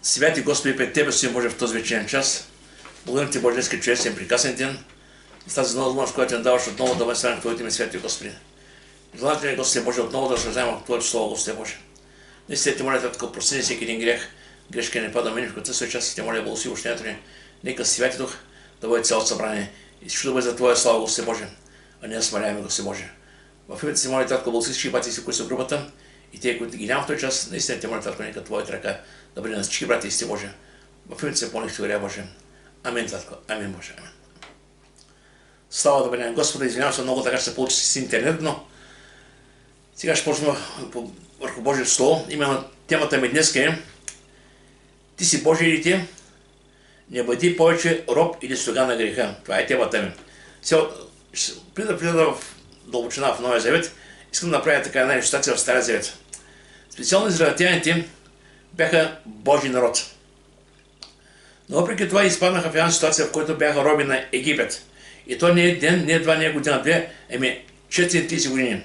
Святи Господи, пред Тебе си Боже в този вечерен час. Благодарим Ти, Боже, днеска чудесен, прекрасен ден. И с тази нова възможност, която ни даваш отново да бъдем в Твоите име, Святи Господи. Желаем Ти, Господи Боже, отново да разсъждаваме в Твоето Слово, Господи Боже. Наистина Ти моля, Татко, прости всеки един грех. Грешка не пада мене в който свой час и Те моля, благослови общението ни. Нека Святи Дух да бъде цялото събрание. И всичко да бъде за Твоя слава, Господи Боже. А не да смаляме, Господи Боже. В името си моля, Татко, благослови всички братя си, които са в групата. И те, които ги няма в този час, наистина Те моля, Татко, нека Твоята ръка да бъде на всички брати и сестри, Боже. В името си помолих Ти, Боже. Амин, Татко. Амин, Боже. Амин. Слава да бъде на Господа. Извинявам се много, така ще се получи с интернет, но сега ще почнем върху Божието Слово. Именно темата ми днес е: Ти си Божие дете, не бъди повече роб или слуга на греха. Това е темата ми. Сега, преди да влиза в дълбочина в Новия Завет, искам да направя така една иллюстрация в Стария Завет. Специално израелтяните бяха Божий народ. Но въпреки това изпаднаха в една ситуация, в която бяха роби на Египет. И то не е ден, не е два, не е година, две, 430 години.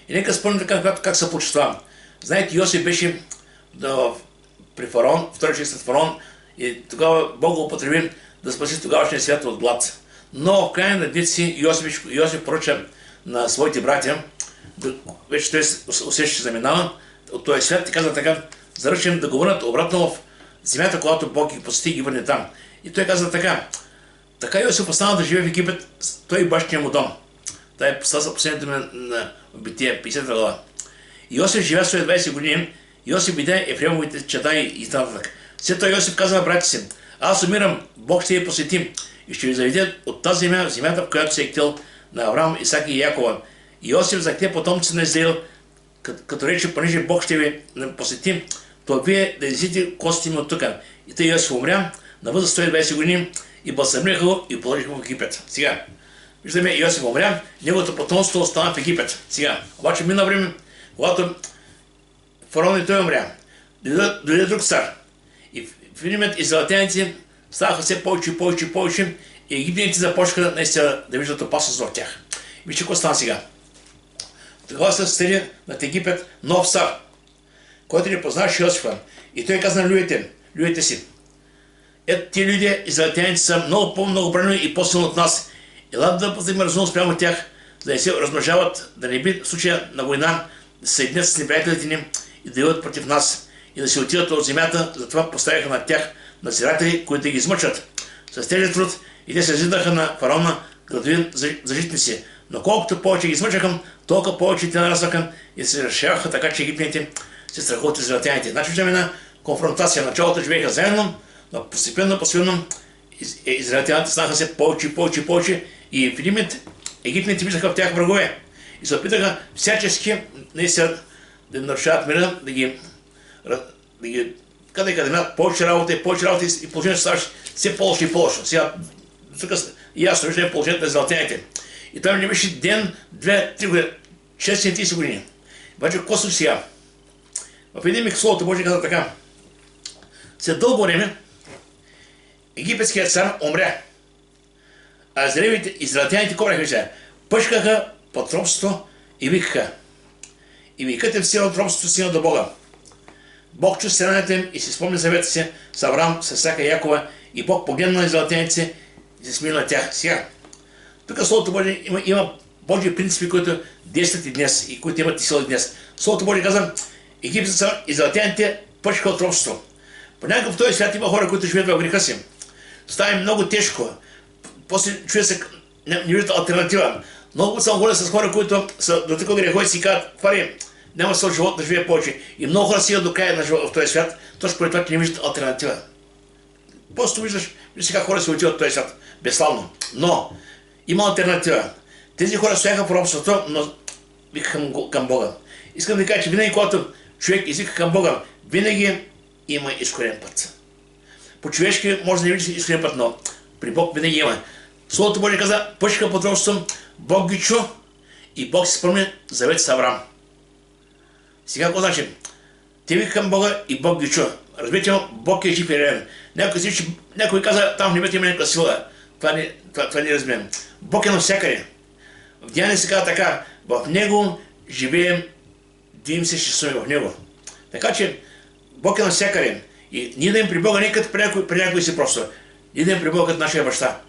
И нека спомним така, как се получи това. Знаете, Йосиф беше при фараон, втори човек след фараон, и тогава Бог го употреби да спаси тогавашния свят от глад. Но в края на дните си Йосиф поръча на своите братя, вече той усеща, че заминава от този свят, и каза така: заръчам да го върнат обратно в земята, когато Бог ги посети и ги върне там. И той каза така: така Йосиф остана да живее в Египет, той и бащиния му дом. Това е последното ми на Битие, 50 глава. Йосиф живя свои 20 години, Йосиф биде Ефремовите чада и нататък. След това Йосиф каза на братите си: аз умирам, Бог ще я посети и ще ви заведе от тази земя, земята, в която се е ктел на Авраам, Исак и Якова. И Йосиф закле потомци на Израил, като рече: понеже Бог ще ви посети, то вие да излезете костите ми от тук. И тъй Йосиф умря на възраст 120 години и бълсамриха го и положиха в Египет. Сега, виждаме, Йосиф умря, неговото потомство остана в Египет. Сега, обаче мина време, когато фараон и той умря, дойде друг цар. И в видимет израелтяните ставаха все повече и повече и повече, и египтяните започнаха наистина да виждат опасност в тях. Вижте какво стана сега. Тогава се стъди над Египет нов цар, който не познаваше Йосифа. И той каза на людите си: ето ти люди, израелтяните са много по-многобройни и по-силни от нас. Елате да постигнем разумно спрямо тях, за да се размножават, да не би в случая на война да се съединят с неприятелите ни и да идват против нас и да се отидат от земята. Затова поставиха на тях надзиратели, които да ги измъчат с тежък труд, и те се зидаха на фараона градови защитници. Но колкото повече ги измъчаха, толкова повече те нарастваха и се разширяваха, така че египтяните се страхуват израелтяните. Значи виждаме една конфронтация. Началото живееха заедно, но постепенно израелтяните станаха все повече и повече и повече, и в един момент египтяните виждаха в тях врагове и се опитаха всячески наистина да нарушават мира, да ги къде минат повече работа и положението ставаше все по-лошо и по-лошо. Сега тук ясно виждаме положението на израелтяните. И там не беше ден, 2-3 години, 630 години. Обаче какво случи сега? В един миг Словото Божие каза така: след дълго време египетският цар умря, а израелтяните кореха сега, пъшкаха под робство и викаха. И викът им сила от робството стигна до Бога. Бог чу стената им и си спомни завета си с Авраам, с Исака и Якова, и Бог погледна на израелтяните и се смили на тях. Сега, тук Словото Божие има Божии принципи, които действат и днес и които имат и сила и днес. Словото Божие каза: израелтяните пъшкаха от робството. Понякога в този свят има хора, които живеят в греха си. Става им много тежко. После човек се не вижда алтернатива. Много съм говорил с хора, които са до такова греха и си казват: пари, няма своя живот да живее повече. И много хора стигат до края на живота в този свят, точно поради това, че не виждат алтернатива. Просто виждаш как хора се отиват в този свят. Безславно. Но има алтернатива. Тези хора стояха в робството, но викаха към Бога. Искам да кажа, че винаги, когато човек извика към Бога, винаги има изкорен път. По-човешки може да не видиш изкорен път, но при Бог винаги има. Словото Божие каза: пъшка под робството, Бог ги чу и Бог се спомни завет с Авраам. Сега какво значи? Те вика към Бога и Бог ги чу. Разбирате, Бог е жив и реален. Някой каза: там в небето има някаква сила. Това не разбирам. Бог е навсякъде. В Деяния се казва така: в Него живеем, дивим се, ще сме в Него. Така че Бог е навсякъде. И ние да им при Бога не като при някой си просто. Ние да им при Бога като нашия баща.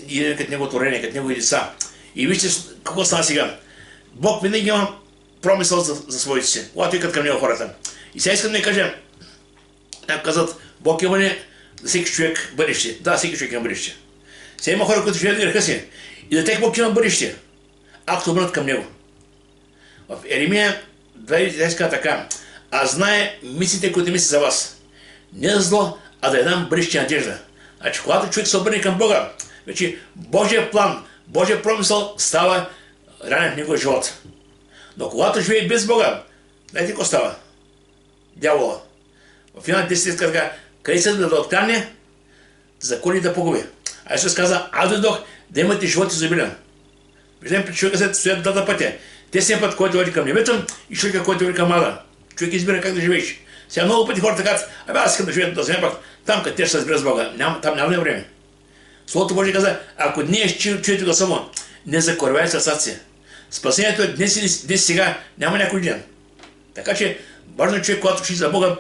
Ние като Неговото творение, като Негови деца. И вижте какво стана сега. Бог винаги има промисъл за своите си, когато викат към Него хората. И сега искам да ви кажа, казват, Бог има ли за всеки човек бъдеще? Да, всеки човек има бъдеще. Сега има хора, които живеят в греха си. И за тях Бог има бъдеще, ако се обърнат към Него. В Еремия 2:10 казва така: аз знае мислите, които мисли за вас. Не за зло, а да дам бъдеще надежда. Значи, когато човек се обърне към Бога, вече Божия план, Божия промисъл става реален в неговия живот. Но когато живее без Бога, знаете какво става? Дявола. В Йоанна 10 казва така: къде се да откране, закон и да погуби. А Исус каза: аз дойдох да имате живот изобилен. Виждаме при човека след стоят двата пътя. Тесният път, който води към небето, и човека, който води към ада. Човек избира как да живееш. Сега много пъти хората казват: абе, аз искам да живея на земя, пък там къде ще се разбира с Бога. Там няма време. Словото Божие каза: ако ние чуете гласа му, не закоравяй сърцата си. Спасението е днес сега, няма някой ден. Така че важно е човек, когато учи за Бога,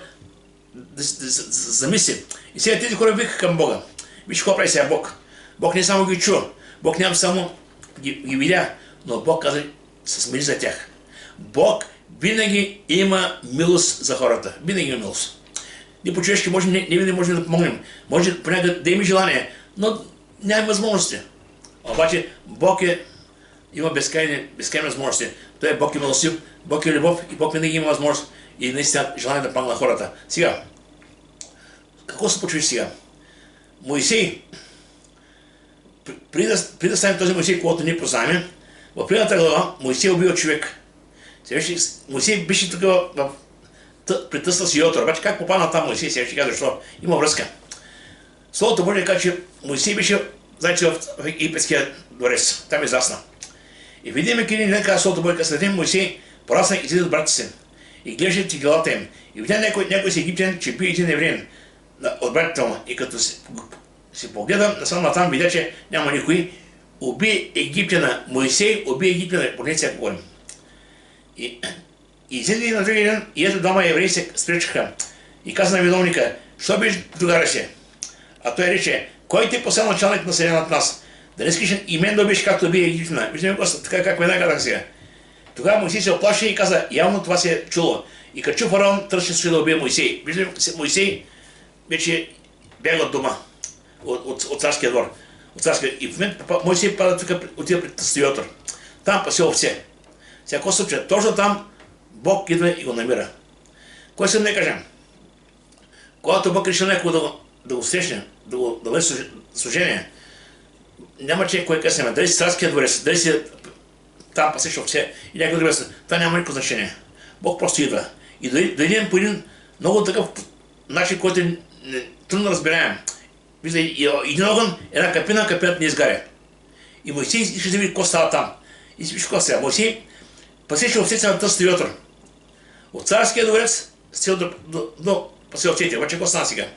да замисли. И сега тези хора викаха към Бога. Виж какво прави сега Бог. Бог не само ги чува, Бог няма само ги видя, но Бог каза, се смири за тях. Бог винаги има милост за хората. Винаги има милост. Ние по-човешки не винаги можем да помогнем. Може понякога да има желание, но няма възможности. Обаче Бог има безкрайни възможности. Той е Бог и милостив, Бог е любов и Бог винаги има възможност и наистина желание да помага на хората. Сега, какво се почва сега? Моисей, преди да стане този Моисей, когато ние познаваме, в предната глава Моисей убива човек. Моисей беше тук притъсна си Йотор, обаче как попадна там Моисей, сега ще кажа защо. Има връзка. Словото Божие казва, че Моисей беше, знаете, в египетския дворец, там израсна. И видиме един ден, казва Словото Божие, следим Моисей, порасна и излезе от братите си. И гледаше тиглата им. И видя някой си египтян, че бие един евреин от братите му. И като си погледа, насам видя, че няма никой, уби египтяна. Моисей уби египтяна, поне сега говорим. И излезе на другия ден, и ето двама евреи се спречаха. И каза на виновника: що биш догараше? А той рече: кой ти посел началник на селен от нас? Да не искаш и мен да убиеш, както уби египтяна. Виждаме така, как веднага казах сега. Тогава Моисей се оплаши и каза: явно това се е чуло. И като чу фараон, търсеше да убие Моисей. Виждаме, Моисей вече бяга от дома, от царския двор. И в момента Моисей пада тук, отива пред Стиотор. Там пасе овце. Сега какво се случва? Точно там Бог идва и го намира. Кой съм да кажем? Когато Бог решил някого да го срещне, да даде служение, няма че кой късне, дали си царския дворец, дали си там пасеш овце и някой друг место, това няма никакво значение. Бог просто идва. И дойдем по един много такъв начин, който е трудно разбираем. Вижда, един огън, една капината не изгаря. И Моисей иска да види какво става там. И си виж какво става. Моисей пасеше овцете на тъста Йотор. От царския дворец стига до пасе овцете. Обаче какво стана сега?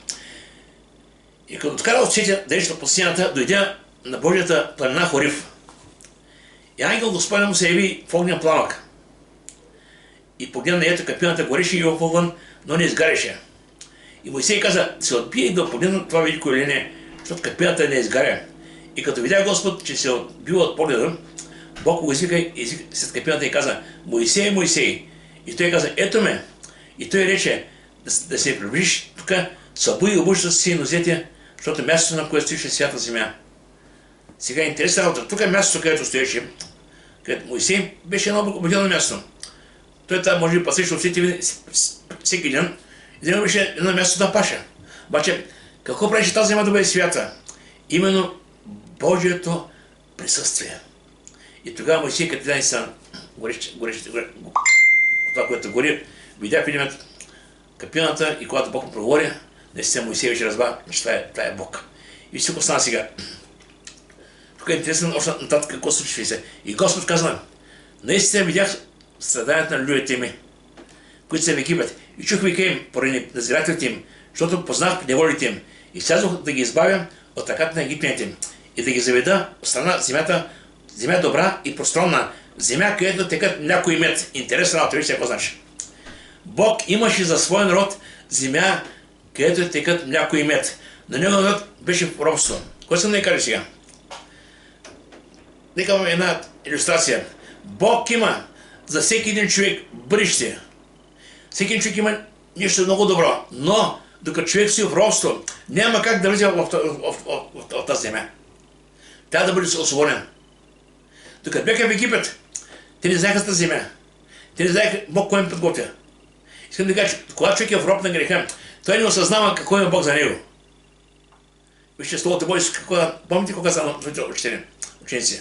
И като откара овцете да ища по пустината, дойде на Божията планина Хорив. И ангел Господен му се яви в огнен пламък. И погледна, ето капината гореше и вън, но не изгаряше. И Моисей каза: се отбие и да погледна това велико явление, защото капината не изгаря. И като видя Господ, че се отбива от погледа, Бог го извика след капината и каза: Моисей, Моисей. И той каза: ето ме. И той рече: да се приближиш тук, събуди и обуща си нозете, защото мястото, на което стоеше свята земя. Сега е интересна работа. Тук е мястото, където стоеше, където Моисей беше едно обикновено място. Той там може би пасеше овцете всеки ден, и да беше едно място да паша. Обаче, какво правеше тази земя да бъде свята? Именно Божието присъствие. И тогава Моисей, като видя са това, което гори, видя в един капината и когато Бог му проговори, наистина Моисей вече разбра, че това е Бог. И всичко стана сега. Тук е интересно още нататък какво случи се. И Господ каза: наистина видях страданията на людите ми, които са в Египет. И чух вика им поради назирателите им, защото познах неволите им. И слязох да ги избавя от ръката на египтяните и да ги заведа в страна земя добра и пространна, земя, където текат мляко и мед. Интересна работа, вижте какво значи. Бог имаше за своя народ земя където текат мляко и мед. На него беше в робство. Кой съм да кажа сега? Нека имаме една илюстрация. Бог има за всеки един човек бъдеще. Всеки един човек има нещо много добро, но докато човек си в робство, няма как да влезе в тази земя. Трябва да бъде освободен. Докато бяха в Египет, те не знаеха тази земя. Те не знаеха Бог кой им подготвя. Искам да кажа, че когато човек е в роб на греха, той не осъзнава какво има Бог за него. Вижте Словото Божие, помните кога са ученици?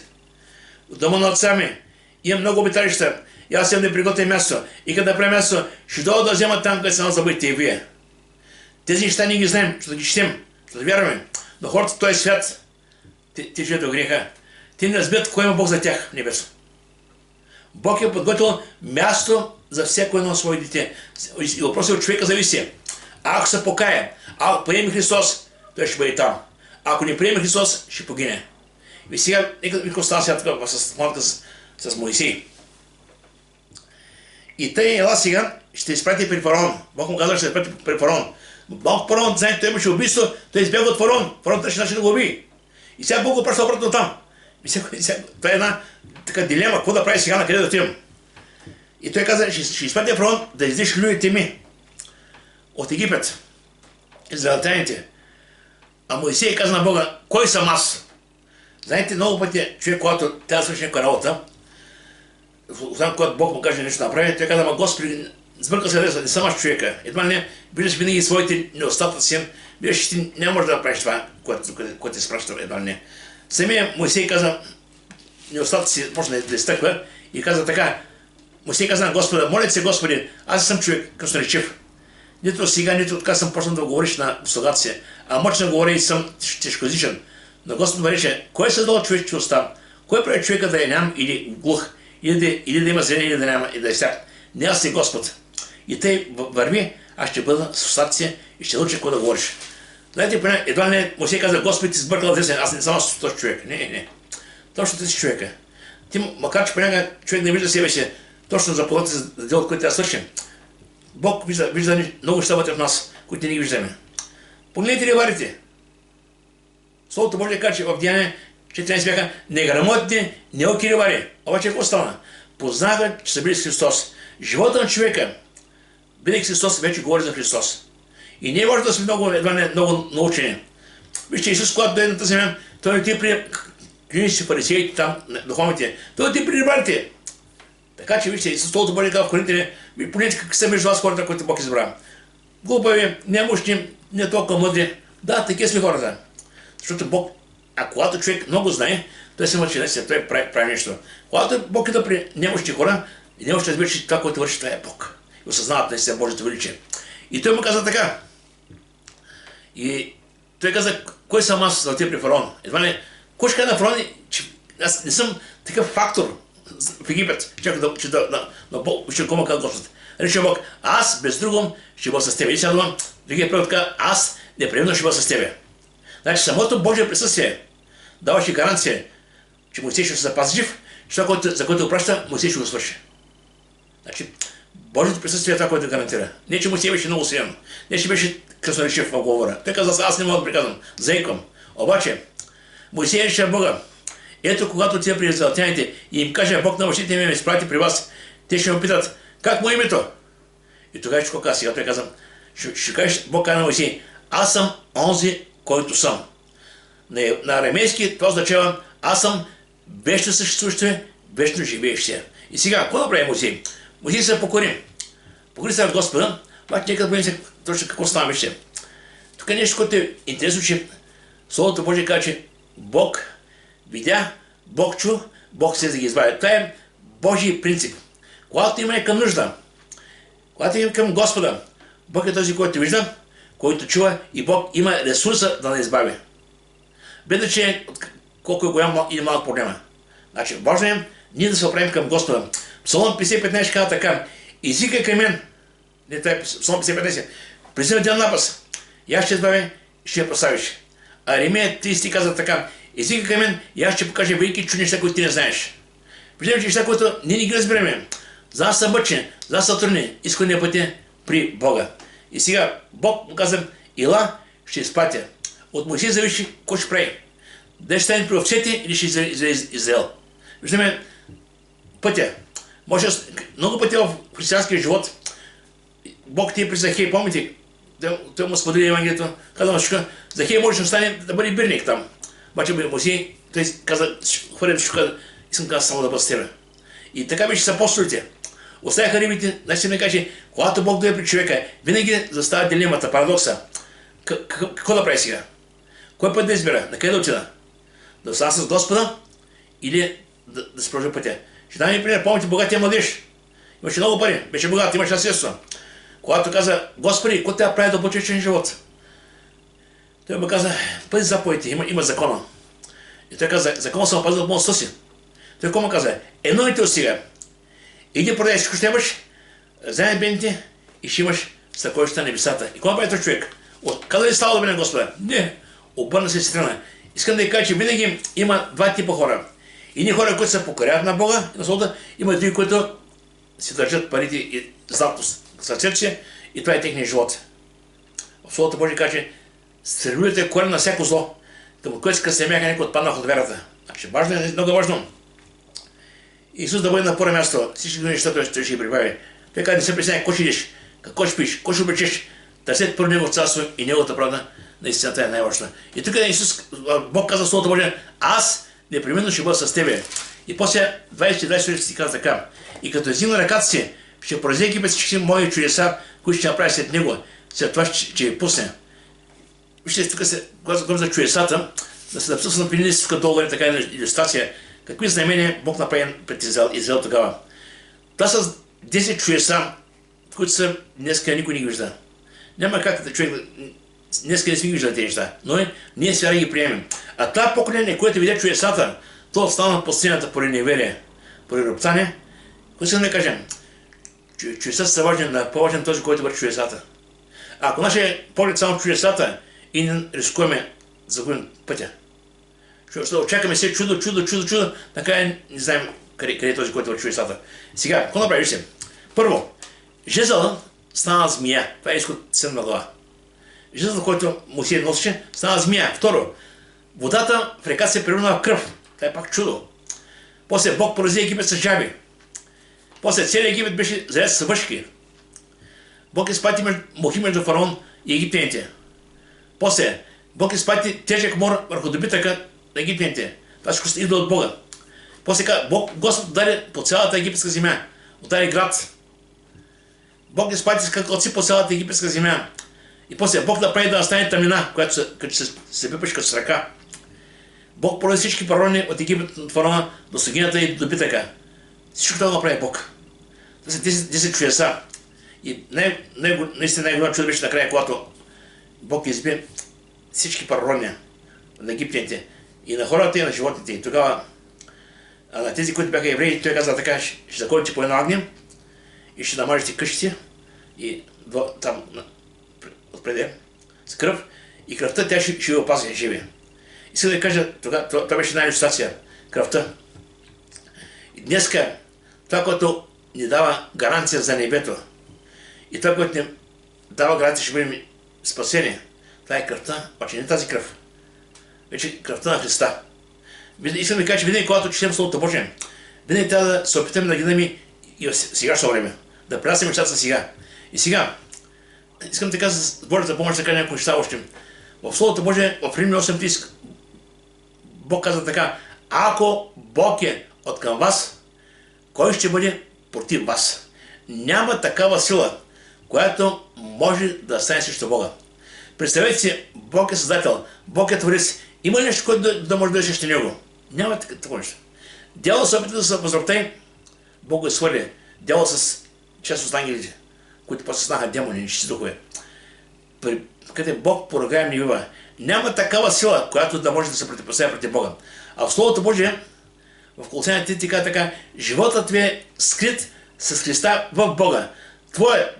В дома на отца ми има много обиталища, и аз имам да приготвя място. И като направя място, ще дойда да взема там, където са нас забудете и вие. Тези неща ние ги знаем, ще да ги четем, ще да вярваме. Но хората в този свят, те живеят в греха. Те не разбират кой има Бог за тях в небето. Бог е подготвил място за всяко едно свое дете. И въпросът от човека зависи. Ако се покая, ако приеме Христос, той ще бъде там. Ако не приеме Христос, ще погине. И сега, нека ви става сега тук с Моисей. И тъй ела сега ще изпрати при фараон. Бог му казва, ще изпрати при фараон. Бог фараон, знаете, той имаше убийство, той избяга от фараон. Фараон трябваше да го убие. И сега Бог го праща обратно там. И сега, това е една така дилема, какво да прави сега, на къде да отидем. И той каза, ще изпрати фараон да издиш людите ми от Египет, израелтяните. А Моисей каза на Бога, кой съм аз? Знаете, много пъти човек, когато трябва да свърши някаква работа, когато Бог му каже нещо да направи, той каза, ама Господи, сбърка се не съм аз човека. Едва не, виждаш винаги своите неостатъци, виждаш, ти не можеш да направиш това, което ти спраща, едва не. Самия Моисей каза, неостатъци почна да изтъква и каза така, Моисей каза на Господа, моля се Господи, аз съм човек красноречив. Нито сега, нито така съм почнал да говориш на слугата си, а мъчно говоря и съм тежкоязичен. Но Господ му рече, кой е създал човечествостта? Кой прави човека да е ням или глух? Или да има зрение, или да няма, и да е сляп? Не аз си Господ. И тъй върви, аз ще бъда с устата си и ще науча какво да говориш. Знаете, едва не Моисей каза, Господ ти сбъркал десен, аз не съм аз този човек. Не. Точно ти си човека. Ти, макар че понякога човек не вижда себе си, точно за плодите за делото, което трябва да свършим. Бог вижда много неща вътре в нас, които не ги виждаме. Погледнете риварите. Словото Божие казва, че в Деяния 14 бяха неграмотни, неоки ривари. Обаче какво стана? Познаха, че са били с Христос. Живота на човека, бидейки Христос, вече говори за Христос. И не може да сме много научени. Вижте, Исус, когато дойде на тази земя, той отиде при книжниците, фарисеите, там, духовните. Той отиде при риварите. Така че, вижте, Исус Словото Божие казва в Коринтяни, ви погледнете какви са между вас хората, които Бог избра. Глупави, немощни, не толкова мъдри. Да, такива сме хората. Защото Бог, а когато човек много знае, той се мъчи, той прави нещо. Когато Бог иде при немощни хора, и не може да разбира, че това, което върши, това е Бог. И осъзнават наистина Божието величие. И той му каза така. И той каза, кой съм аз да отида при фараон? Едва не, кой ще каза на фараон, че аз не съм такъв фактор в Египет, но Бог ще кома каза Господ. Рече Бог, аз без другом ще бъда с тебе. И сега думам, другия превод така, аз непременно ще бъда с тебе. Значи самото Божие присъствие даваше гаранция, че Моисей ще се запази жив, че това, за което го праща, Моисей ще го свърши. Значи, Божието присъствие е това, което гарантира. Не, че Моисей беше много силен, не, че беше красноречив в говора. Той каза, аз не мога да приказвам, заиквам. Обаче, Моисей рече Бога, ето когато отида при израелтяните и им каже, Бог на бащите ми ме изпрати при вас, те ще ме питат, как му е името? И тогава ще казва, сега той казвам, ще кажеш, Бог каза на Моисей, аз съм онзи, който съм. На арамейски това означава, аз съм вечно съществуващия, вечно живеещия. И сега, какво направи Моисей? Моисей се покори. Покори се на Господа, обаче нека да бъдем се точно какво става вижте. Тук е нещо, което е интересно, че Словото Божие казва, че Бог видя, Бог чу, Бог се да ги избави. Това е Божий принцип. Когато имаме към нужда, когато имаме към Господа, Бог е този, който вижда, който чува и Бог има ресурса да не избави. Беда, че колко е голям или малък проблема. Значи, важно е ние да се оправим към Господа. Псалом 55 ще казва така, извикай към мен, не това е Псалом 55, призива ден напас, и аз ще избавя, ще я прославиш. А Еремия 30 казва така, извикай към мен, и аз ще покажа велики чудни неща, които ти не знаеш. Виждаме, че неща, които ние не ги разбереме. За нас са мъчни, за нас са трудни, изходния път е при Бога. И сега Бог му казва, Ила ще изпратя. От Моисей зависи какво ще прави. Дали ще стане при овцете или ще изрази Израел. Виждаме пътя. Може много пъти в християнския живот Бог ти е при Захей, помните? Той му сподели Евангелието, каза на Шука, Захей може да стане да бъде бирник там. Обаче Моисей, той каза, хвърля Шука, искам каза само да бъда с тебе. И така беше с апостолите. Оставяха рибите, значи ми каже, когато Бог дойде при човека, винаги застава дилемата, парадокса. Какво да прави сега? Кой път да избира? На къде да отида? Да остана с Господа или да се продължа пътя? Ще дам ви пример, помните богатия младеж. Имаше много пари, беше богат, имаше наследство. Когато каза, Господи, какво трябва да прави да по-човечен живот? Той му каза, пъзи заповедите, има закона. И той каза, закона съм опазил от младостта си. Той какво му каза? Едно и те сега. Иди продай всичко, ще имаш, вземи бедните и ще имаш съкровищата на небесата. И какво прави този човек? Каза ли става да бъде Господа? Не. Обърна се страна. Искам да ви кажа, че винаги има два типа хора. Едни хора, които се покоряват на Бога и на Словото, има и други, които си държат парите и злато сърцето си и това е техния живот. В Словото Божие каже, стрелюйте корен на всяко зло, към което се семяха някой отпаднах от вярата. Значи важно е, много важно. Исус да бъде на първо място, всички неща той ще прибави. Той каза, не се притесняй, какво ще идеш, какво ще пиш, какво ще облечеш, търсете първо Неговото царство и Неговата правда, наистина е най-важна. И тук Исус, Бог каза в Словото Божие, аз непременно ще бъда с тебе. И после 20-20 си каза така, и като изигна ръката си, ще порази Египет всички мои чудеса, които ще направи след него, след това ще я пусне. Вижте, тук се говорим за чудесата, да се написал на пилинистика долу, така илюстрация, какви знамения Бог направи пред Израел тогава. Това са 10 чудеса, които са днеска никой не ги вижда. Няма как да човек днеска не сме ги виждали тези неща, но ние сега ги приемем. А това поколение, което видя чудесата, то остана по сцената поради неверие, поради роптание. Какво искам да кажем? Чудесата са важни, по-важен този, който върши чудесата. Ако нашия поглед само чудесата и не рискуваме да загубим пътя. Очакваме се чудо, накрая не знаем къде е този, който върши чудесата. Сега, какво направиш се? Първо, жезъла стана змия. Това е изход 7 глава. Жезъл, който Моисей носеше, стана змия. Второ, водата в река се превърна в кръв. Това е пак чудо. После Бог порази Египет с жаби. После целият Египет беше заред с въшки. Бог изпрати мухи между фараон и египтяните. После Бог изпрати тежък мор върху добитъка на египтяните. Това ще идва от Бога. После Господ даде по цялата египетска земя. Удари град. Бог изпрати скакалци по цялата египетска земя. И после Бог направи да настане тъмнина, която се пипаш като с ръка. Бог поради всички фараони от Египет, от фараона до слугинята и до добитъка. Всичко това направи Бог. Това са 10 чудеса. И наистина най-голямо чудо беше накрая, когато Бог изби всички фараони на египтяните и на хората и на животните. И тогава на тези, които бяха евреи, той каза така, ще заколите по едно агне и ще намажете къщите и там отпреде с кръв и кръвта тя ще ви опази живи. Искам да ви кажа, това беше една илюстрация, кръвта. И днеска това, което ни дава гаранция за небето и това, което ни дава гаранция, ще бъдем спасени, това е кръвта, обаче не тази кръв. Вече кръвта на Христа. Искам да ви кажа, че винаги, когато четем Словото Божие, винаги трябва да се опитаме да гледаме и в сегашно време. Да пренасим нещата сега. И сега, искам така с Божията помощ да кажа някои неща още. В Словото Божие, в Римляни 8:30, Бог каза така, ако Бог е от към вас, кой ще бъде против вас? Няма такава сила, която може да стане срещу Бога. Представете си, Бог е Създател, Бог е Творец. Има ли нещо, което да може да е срещу Него? Няма такова нещо. Дявол се опита да се възродей, Бог го изхвърли. Дявол с част от ангелите, които после станаха демони, нечисти духове. Къде Бог поругаем не бива. Няма такава сила, която да може да се противопоставя против Бога. А в Словото Божие, в Колосяните ти казва така, животът ви е скрит с Христа в Бога.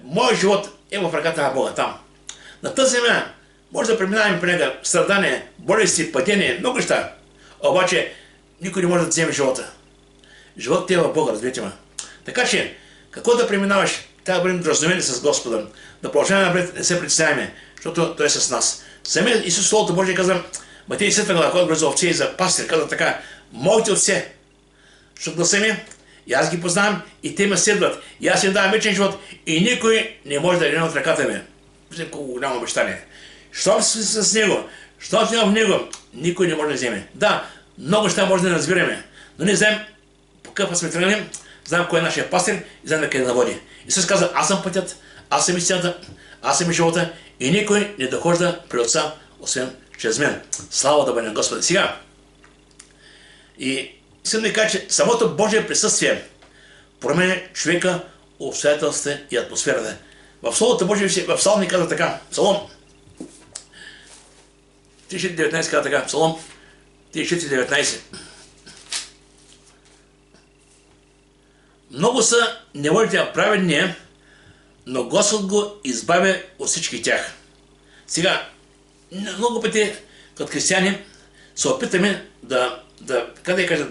Моят живот е в ръката на Бога там. На тази земя може да преминаваме по нега страдания, болести, падения, много неща. Обаче никой не може да вземе живота. Животът е в Бога, разберете ме. Така че, какво да преминаваш, трябва да бъдем дразумени с Господа. Да продължаваме напред, не се притесняваме. защото Той е с нас. Самият Исус Словото Божие каза, Матей 7 глава, когато за овце и за пастир, каза така, моите овце, защото гласа ми, и аз ги познавам, и те ме следват, и аз им давам вечен живот, и никой не може да рене от ръката ми. Виждам колко голямо обещание. Щом си с Него, щом си в Него, никой не може да вземе. Да, много неща може да не разбираме, но не знаем по какъв сме тръгнали, знаем кой е нашия пастир и знаем къде наводи. Исус каза, аз съм пътят, аз съм истината, аз съм и живота, и никой не дохожда при Отца, освен чрез мен. Слава да бъде на Господа. Сега, и искам да ви кажа, че самото Божие присъствие променя човека, обстоятелствата и атмосферата. В Словото Божие, в Псалм ни казва така, Псалом 34:19 казва така, Псалом 34:19. Много са неволите праведния, но Господ го избавя от всички тях. Сега, много пъти като християни се опитаме да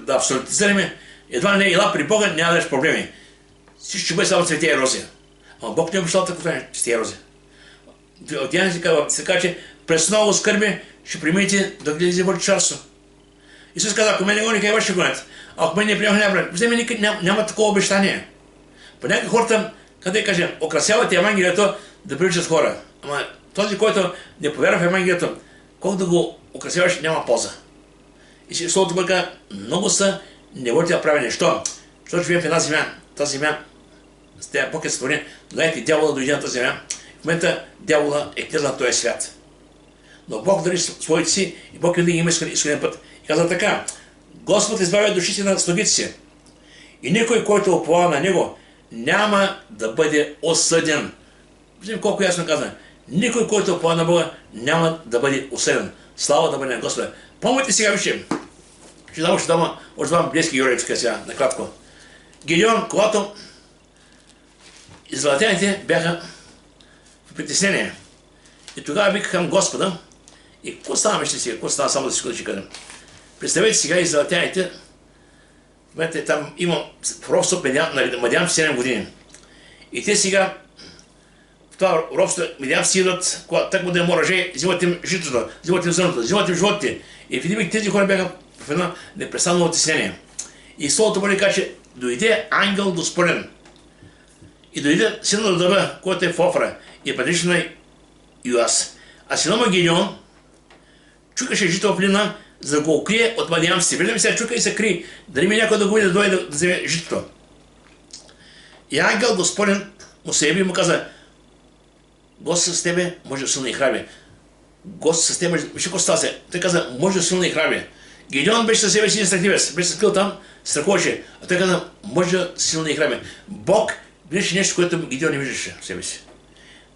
абсолютизираме, едва не ела при Бога, няма да имаш проблеми. Всичко ще бъде само цвете и рози. Ама Бог не е обещал такова цвете и рози. От Диана се казва, че през много скърби ще примите да гледате Божие царство. Исус каза, ако мен не го никъде ще гонят. Ако мен не приема хляба, вземе няма такова обещание. Понякога хората, къде кажем, украсяват Евангелието да привличат хора. Ама този, който не повярва в Евангелието, колко да го украсяваш, няма полза. И Словото Божие казва, много са неволите правени. Що? Защото живеем в една земя. Тази земя, с тези Бог е сътворен, знаете, дявола дойде на тази земя. В момента дявола е князът на този свят. Но Бог дали своите си и Бог винаги има изходен път. И казва така, Господ избавя душите на слугите си. И никой, който уповава на Него, няма да бъде осъден. Виждам колко ясно казвам. Никой, който уповава на Бога, няма да бъде осъден. Слава да бъде на Господа. Помните сега, вижте, ще дам близки Йория, тук сега, накратко. Гидеон, когато израелтяните бяха в притеснение. И тогава викаха към Господа. И какво става, вижте сега, какво става, само да си ще кажем. Представете сега израелтяните, в момента там има робство на Мадиан 7 години. И те сега в това робство Мадианци идват, так му да има ръже, взимат им житото, взимат им зърното, взимат им животите. И видимо тези хора бяха в едно непрестанно отеснение. И Словото Божие казва, че дойде ангел Господен. И дойде сина на Дава, който е в Офра, и предишно на Йоас. А сина му Гидеон чукаше жито в плина, за да го укрие от мадианците. Виждаме сега чука и се крие. Дали ми някой да го види да дойде да вземе житото. И ангел Господен му се яви и му каза, Господ с тебе може да силно и храби. Господ с тебе, виж какво става се. Той каза, може да силно и храби. Гидеон беше със себе си страхливец. Беше се скрил там, страхуваше. А той каза, може да силно и храби. Бог виждаше нещо, което Гидеон не виждаше в себе си.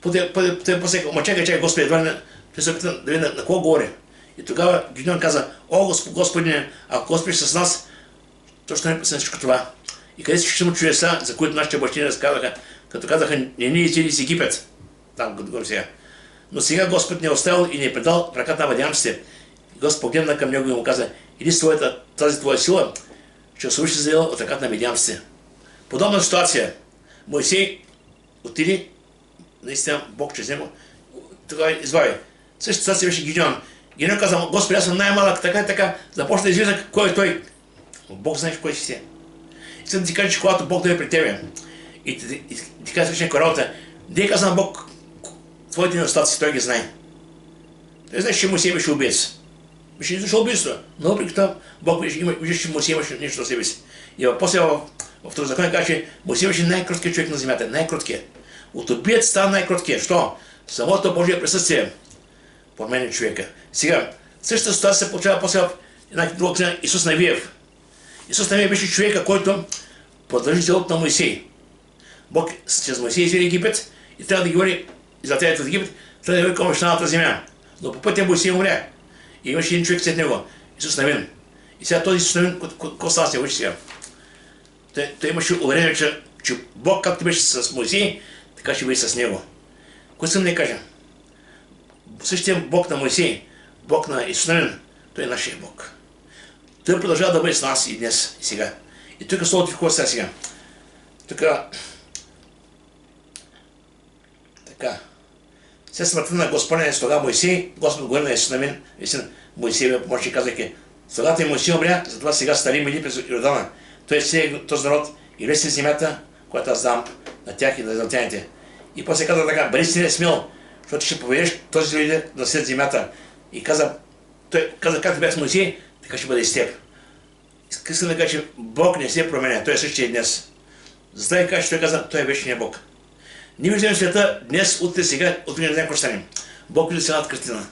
Той посека, чакай, Господи, едва не... Той се опита да види на кого говори. И тогава Гидеон каза, о, Господине, ако Господ с нас, точно не писано всичко това. И къде всички му чудеса, за които нашите бащи разказаха, като казаха, не ни изили с Египет. Там, като говорим сега. Но сега Господ не е оставил и не е предал в ръката на мадианците. Господ погледна към него и му каза, иди с тази твоя сила, ще освободиш Израил от ръката на мадианците. Подобна ситуация. Моисей отиде, наистина Бог чрез него, тогава извади. Същата ситуация беше Гидеон. Гидеон каза, Господи, аз съм най-малък, така и така, започна да излиза кой е той. Бог знаеш кой си. Искам да ти кажа, че когато Бог дойде при тебе и ти казва някаква работа, не каза на Бог твоите недостатъци, той ги знае. Той знае, че Моисей беше убиец. Беше извършил убийство. Но въпреки това, Бог вижда, че Моисей имаше нещо в себе си. И после в Второзаконие казва, че Моисей беше най-кроткият човек на земята. Най-кроткият. От убиец става най-кроткият. Що? Самото Божие присъствие променя човека. Сега, същата ситуация се получава после в една друга книга Исус Навиев. Исус Навиев беше човека, който продължи делото на Моисей. Бог чрез Моисей изведе Египет и трябва да ги говори израелтяните от Египет, трябва да говори към обещаната земя. Но по пътя Моисей умря. И имаше един човек след него, Исус Навин. И сега този Исус Навин, какво става се върши сега? Той имаше уверение, че Бог, както беше с Моисей, така ще бъде с него. Кой съм да кажа? Същия Бог на Моисей, Бог на Исус Навин, той е нашия Бог. Той продължава да бъде с нас и днес, и сега. И тук словото ви какво става сега? Така. След смъртта на Господня слуга Моисей, Господ говори на Исус Навин, Моисей ме помощи, казвайки, слугата и Моисей умря, затова сега стари мили през Йордана. Той сее този народ и влезе в земята, която аз дам на тях и на израелтяните. И после каза така, бъди си не смел, защото ще поведеш този люди да след земята. И той каза, както бях с Моисей, така ще бъде и с теб. Искам да кажа, че Бог не се променя, той е същия и днес. Затова и кажа, че той каза, той е вечният Бог. Ние виждаме света днес, утре, сега, утре не знаем какво ще станем. Бог вижда цялата картина.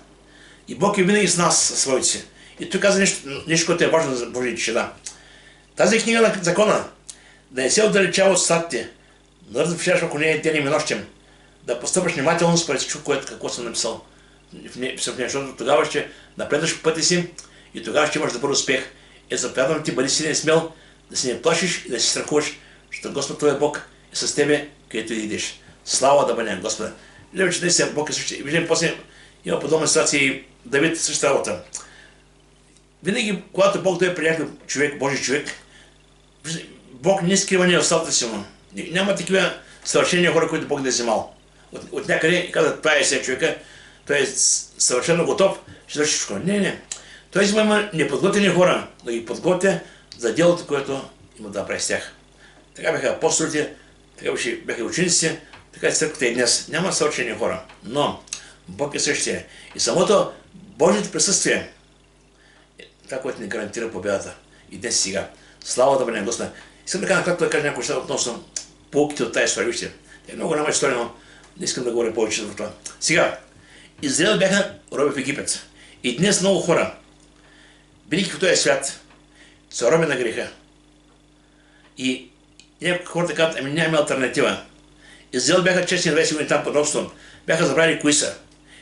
И Бог е винаги с нас, със своите си. И той каза нещо, което е важно за Божиите чеда. Тази книга на закона, да не се отдалечава от статите, да разпишаш, ако не е ден и нощем, да постъпваш внимателно според всичко, какво съм написал. Защото тогава ще напредваш по пътя си и тогава ще имаш добър успех. Заповядвам ти, бъди силен и смел, да се не плашиш и да се страхуваш, защото Господ твой Бог е с тебе, където и идеш. Слава да бъде на Господа. Виждаме, че днес Бог е същия. Виждаме, после има подобна ситуация и Давид същата работа. Винаги, когато Бог дойде при някой човек, Божий човек, Бог не скрива недостатъците си. Няма такива съвършени хора, които Бог да е вземал. От някъде и казва, това е сега човека, той е съвършено готов, ще върши всичко. Не. Той има неподготвени хора, да ги подготвя за делото, което има да прави с тях. Така бяха апостолите, така бяха учениците, така и църквата и днес. Няма съвършени хора, но Бог е същия. И самото Божието присъствие е това, което ни гарантира победата. И днес и сега. Слава да бъде на Господа. Искам да накратко да кажа някои неща относно поуките от тази история. Вижте, е много голяма история, но не искам да говоря повече за това. Сега, Израел бяха роби в Египет. И днес много хора, бидейки в този свят, са роби на греха. И някои хората казват, ами нямаме алтернатива. Израел бяха честни 20 години там под робство, бяха забрали кои са.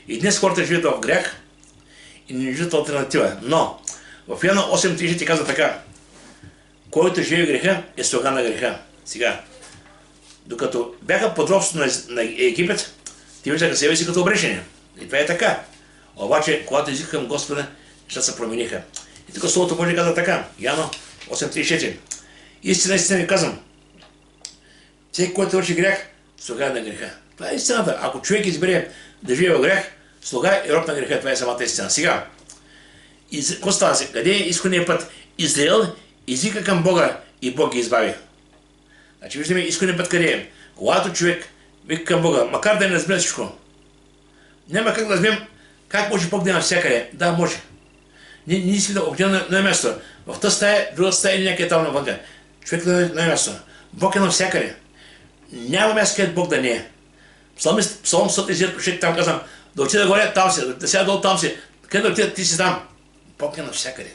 И днес хората живеят в грях и не виждат алтернатива. Но в Йоанна 8:30 ти казва така, който живее в греха е слуга на греха. Сега, докато бяха под робство на Египет, ти виждаха себе си като обречени. И това е така. Обаче, когато изиха към Господа, нещата се промениха. И тук Словото Божие казва така, Йоанна 8:34. Истина ви казвам, всеки, който върши грях, слуга на греха. Това е истината. Ако човек избере да живее в грях, слуга и роб на греха, това е самата истина. Сега, какво става се? Къде е изходният път? Израел извика към Бога и Бог ги избави. Значи виждаме изходният път къде е. Когато човек вика към Бога, макар да не разбере всичко, няма как да разберем как може Бог да е навсякъде. Да, може. Ние си да обидим на място. В тази стая, друга стая или някъде там навънка. Човек да е на място. Бог е навсякъде. Няма място, където Бог да не е. Псалм 130 там казвам, да отида горе, там си, да седа долу, там си. Къде да отида, ти си там. Бог е навсякъде.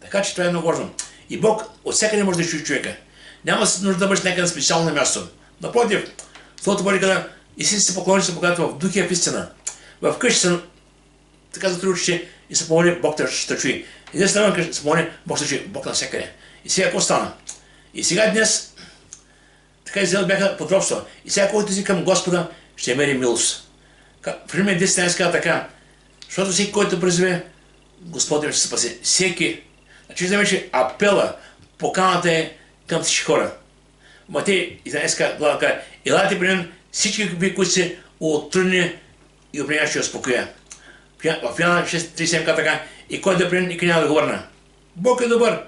Така че това е много важно. И Бог от всякъде може да чуе човека. Няма нужда да бъдеш някъде специално място. Напротив, Словото Божие казва, и си се поклони, се показва в дух и в истина. В къщи са, така затрудничи и се помоли, Бог ще чуи. И днес навън се помоли, Бог ще чуи, Бог навсякъде. И сега какво стана? И сега днес, така Израел бяха под робство. И сега, който си към Господа, ще мери милост. В Римляни 10 казва така, защото всеки, който призове, Господа ще се спаси. Всеки. Значи виждаме, че апела, поканата е към всички хора. Матей 11 глава казва, елате при мен всички ви, които се отрудни и определено ще успокоя. В Йоанна 6:37 казва така, и който да при мен, никой няма да го върна. Бог е добър.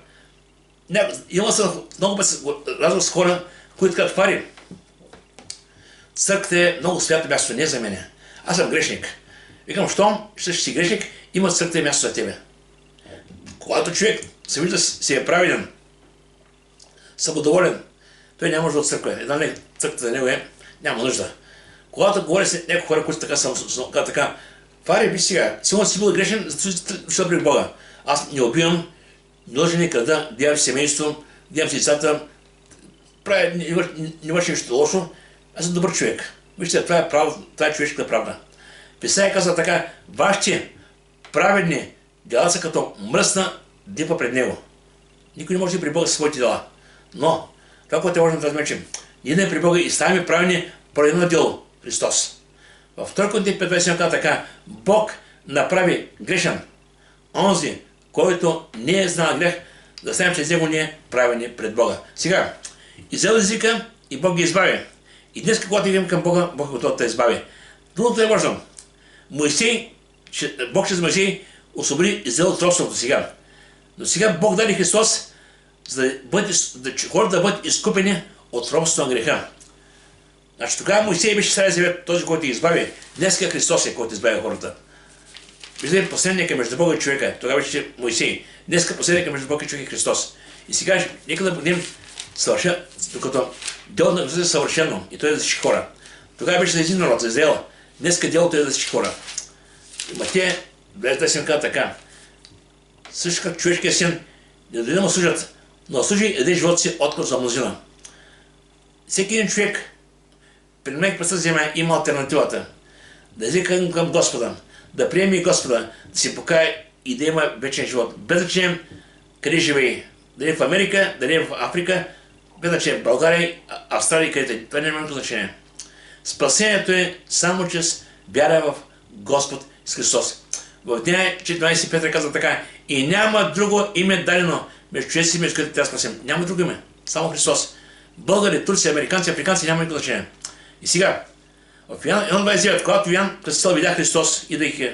Има се много път разговор с хора, които казват, Фари, църквата е много свято място, не за мене. Аз съм грешник. Викам, щом ще си грешник, има църквата място за тебе. Когато човек се вижда, си е правилен, самодоволен, той няма нужда от църква. Една не църквата за него няма нужда. Когато говоря с някои хора, които така, Фари, виж сега, сигурно си бил грешен, защото ще при Бога. Аз не убивам, не лъжа никъде, гледам семейство, гледам си децата, не върши нищо лошо, аз съм добър човек. Вижте, това е право, това е човешката правда. Писание казва така, вашите праведни дела са като мръсна дипа пред него. Никой не може да при Бога със своите дела. Но, това, което е важно да размечем, ние да при Бога и ставаме праведни по едно дело, Христос. В 2 Коринтияни 5:27 казва така, Бог направи грешен онзи, който не е знал грех, да станем чрез него ние правени пред Бога. Сега, Израел езика и Бог ги избави. И днес, когато идем към Бога, Бог е готов да избави. Другото е важно. Моисей, Бог чрез Моисей освободи Израел от робството сега. Но сега Бог даде Христос, за хората да бъдат изкупени от робството на греха. Значи тогава Моисей беше Стария Завет, този, който избави. Днеска Христос е, който избави хората. Виждате, последника между Бога и човека. Тогава беше Моисей. Днеска последника между Бога и човека е Христос. И сега нека да бъдем докато делото на Христос е съвършено и той да защити хора. Тогава беше за един народ, за Израел. Днеска делото е да защити хора. И Матея, 20 казва така. Също как човешкия син, не дойде да му служат, но служи един живот си отказ за мнозина. Всеки един човек, при мен през тази земя има алтернативата. Да излезе към Господа, да приеме Господа, да се покае и да има вечен живот. Без значение къде живее. Дали в Америка, дали в Африка, без значение в България, Австралия, където. Това не има значение. Спасението е само чрез вяра в Господ с Христос. В Деяния 4:25 казва така: и няма друго име дадено между човеци, между които трябва да спасем. Няма друго име. Само Христос. Българи, турци, американци, африканци няма никакво значение. И сега, в Йоан 29, когато Йоан Кръстител видя Христос, идвайки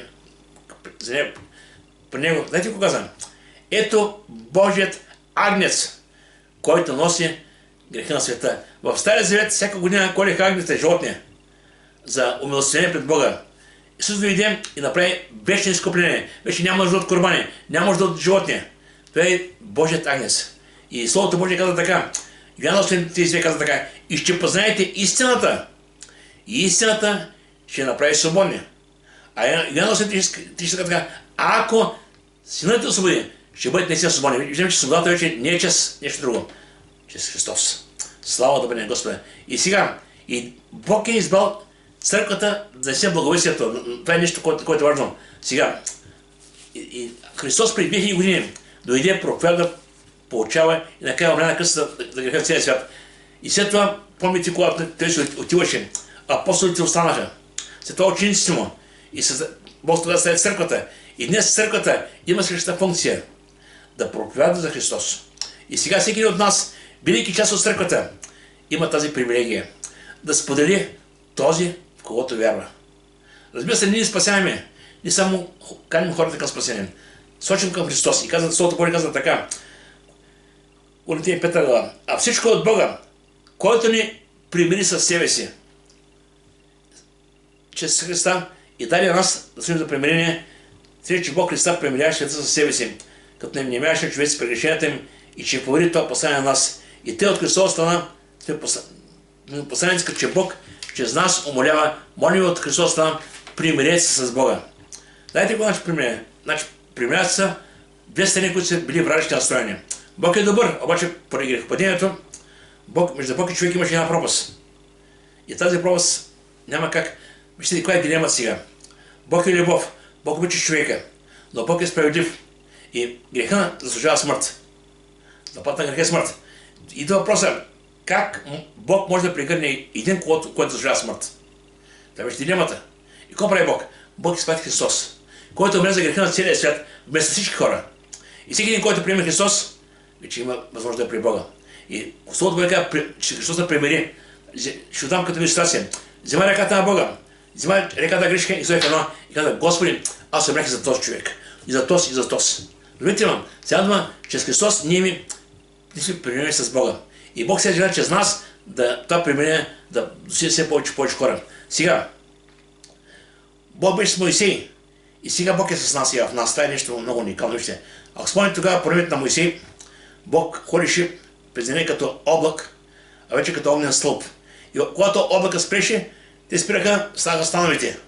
при него, знаете какво каза? Ето Божият агнец, който носи греха на света. В Стария Завет всяка година колеха агнеца животни за умилостивление пред Бога. Исус дойде и направи вечно изкупление. Вече няма нужда от курбани, няма нужда от животни. Това е Божият агнец. И Словото Божие казва така. Йоан 8:32 казва така: и ще познаете истината. И истината ще направи свободни. А Йоан 8:33 казва така: ако Синът те освободи, ще бъдете наистина свободни. Виждаме, че свободата вече не е чрез нещо друго. Чрез Христос. Слава да бъде Господа. И сега, и Бог е избрал църквата да несе благовестието. Това е нещо, което е важно. Сега, и Христос преди 2000 години дойде, проповяда, получава и накрая умря на кръста да греха в целия свят. И след това, помните, когато той се отиваше, апостолите останаха. След това учениците му. И Бог тогава след църквата. И днес църквата има същата функция да проповядва за Христос. И сега всеки от нас, бидейки част от църквата, има тази привилегия да сподели този, в когото вярва. Разбира се, ние не спасяваме. Ние само каним хората към спасение. Сочим към Христос. И казват, Словото Божие казва така. Улетие 5 глава. А всичко от Бога, който ни примири със себе си, чрез Христа, и даде нас да служим за примирение, че Бог Христа примирява света със себе си, като не внимаваше на човеци прегрешенията им и че повери това послание на нас. И те от Христос стана посланици, като че Бог чрез нас умолява, молим от Христос стана, примирете се с Бога. Знаете какво значи примирение? Значи примиряват са две страни, които са били вражески настроени. Бог е добър, обаче поради грехопадението, между Бог и човек имаше една пропаст. И тази пропаст няма как. Вижте каква е дилемата сега. Бог е любов, Бог обича човека, но Бог е справедлив. И греха заслужава смърт. Заплата на греха е смърт. Идва въпроса, как Бог може да прегърне един, който заслужава смърт? Това беше дилемата. И какво прави Бог? Бог изпрати Христос, който умре за греха на целия свят, вместо всички хора. И всеки един, който приеме Христос, вече има възможност да е при Бога. И Словото Божие казва, че Христос да примири. Ще дам като иллюстрация. Взема ръката на Бога, взема ръката на грешка и стои едно и казва, Господи, аз умрях за този човек. И за този, и за този. Видите ли, сега дума, чрез Христос ние сме примирени с Бога. И Бог се желае чрез нас това примирение да доси все повече хора. Сега, Бог беше с Моисей. И сега Бог е с нас и в нас. Това е нещо много уникално. Вижте. Ако спомните тогава по времето на Моисей, Бог ходеше през деня като облак, а вече като огнен стълб. И когато облака спреше, те спираха, станаха становите.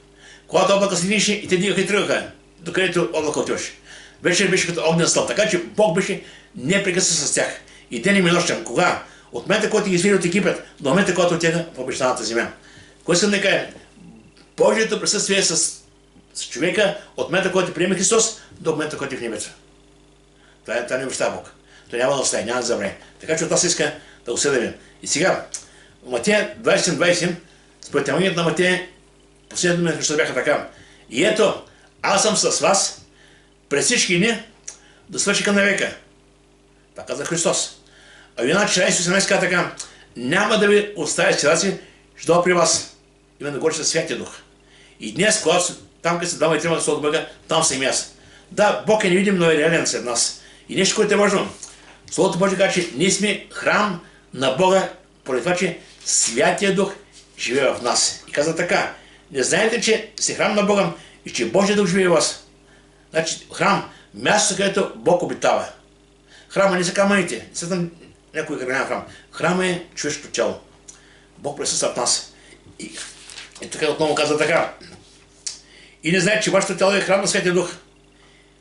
Когато облака следише, и те дигаха и тръгаха, докъдето облака отиваше. Вече беше като огнен стълб. Така че Бог беше непрекъснат с тях. И денем и нощем. Кога? От момента, който ги извели от Египет, до момента, който отида в обещаната земя. Кое съм да кажа? Божието присъствие с човека от момента, който приеме Христос, до момента, който е в небето. Това не обещава Бог. Това няма да остане, няма да забравя. Така че от нас иска да го следваме. И сега, в Матея 20:20, според Евангелието на Матея, последните думи на Христос бяха така. И ето, аз съм с вас през всички дни да свърши към навека. Това каза Христос. А Йоанна 14:18 каза така: няма да ви оставя сила си, ще дойда при вас. Именно говори със Святия Дух. И днес, когато там къде се дава и трябва да се отбъга, там съм и аз. Да, Бог е невидим, но е реален сред нас. И нещо, което е важно. Словото Божие казва, че ние сме храм на Бога, поради това, че Святия Дух живее в нас. И каза така, не знаете, че сте храм на Бога и че Божия Дух живее в вас. Значи храм, място, където Бог обитава. Храма не са камъните, не са там някой каменен храм. Храма е човешкото тяло. Бог присъства в нас. И тук отново казва така. И не знаете, че вашето тяло е храм на Святия Дух,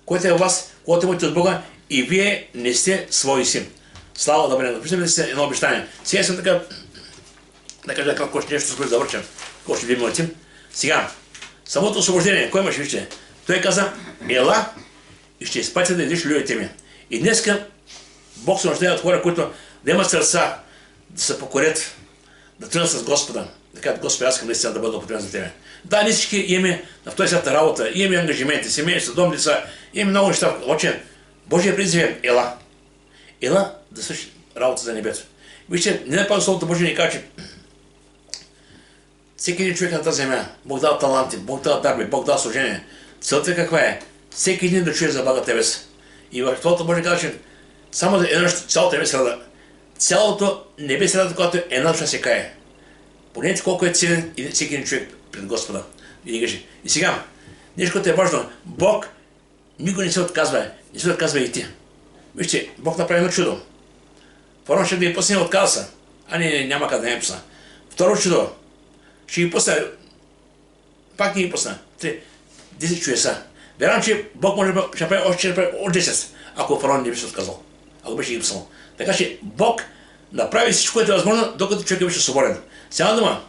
който е в вас, който имате от Бога, и вие не сте свои си. Слава да бъде. Виждаме си едно обещание. Сега съм така, да кажа какво ще нещо, да завършам. Какво ще ви молите. Сега, самото освобождение, кой имаш, вижте? Той каза, ела и ще изпратя да идиш любите ми. И днеска Бог се нуждае от хора, които да имат сърца, да се покорят, да тръгнат с Господа. Да кажат, Господи, аз искам наистина да бъда употребен за Тебе. Да, ние всички имаме в този свят работа, имаме ангажименти, семейства, дом, деца, имаме много неща. Обаче, Божия призив е ела. Ела да свърши работа за небето. Вижте, не напълно Словото Божие ни казва, че всеки един човек на тази земя, Бог дава таланти, Бог дава дарби, Бог дава служение. Целта каква е? Всеки един да чуе за Бога Тебе. И в Словото Божие казва, че само за едно цялото небе среда. Цялото небе среда, когато една душа се кае. Погледнете колко е ценен и всеки един човек пред Господа. И сега, нещо, което е важно, Бог никой не се отказва и ти. Вижте, Бог направи едно чудо. Първо ще да ги пусне, отказа. Няма къде да не пусна. Второ чудо, ще ги пусна, пак не ги пусна. 10 чудеса. Вярвам, че Бог може да направи още 10, ако фараон не беше отказал. Ако беше ги пуснал. Така че Бог направи всичко, което е възможно, докато човек беше свободен. Сега дума,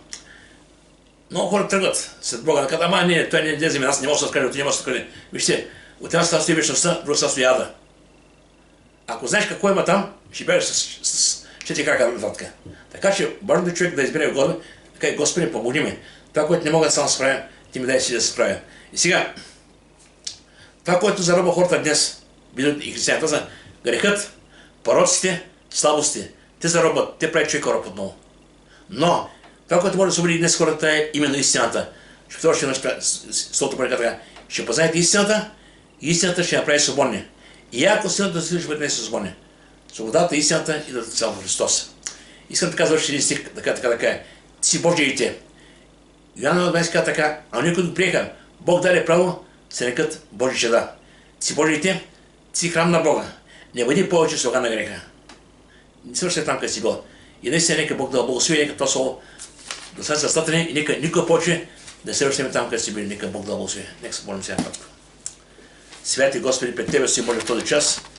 много хора тръгват след Бога, да казват, ама не, той не е за мен, аз не мога да се откажа, той не може да се откажа. Вижте, от една страна стои вечността, друга страна стои ада. Ако знаеш какво има там, ще бягаш с 4 крака нататък. Така че важно е човек да избере угода, така и Господи, помогни ми. Това, което не мога да сам справя, ти ми дай си да се справя. И сега, това, което заробва хората днес, бидат и християните, за грехът, пороците, слабости, те заробват, те правят човека роб отново. Но, това, което може да се обиди днес хората е именно истината. Това ще Словото Божие така. Ще познаете истината и истината ще направи свободни. И ако силата да се бъде днес свободни. Свободата, истината и да цяло Христос. Искам така завърши един стих, така е. Ти си Божие дете. Йоанна 20 казва така, а никой го приеха. Бог даде право, се нарекат Божи чеда. Ти си Божие дете, ти си храм на Бога. Не бъди повече слуга на греха. Не свърши там, къде си бил. И наистина нека Бог да благослови, нека това слово да стане състатане и нека никой повече да се връщаме там, къде си били. Нека Бог да благослови. Нека се молим сега. Святи Господи, пред Тебе си може в този час.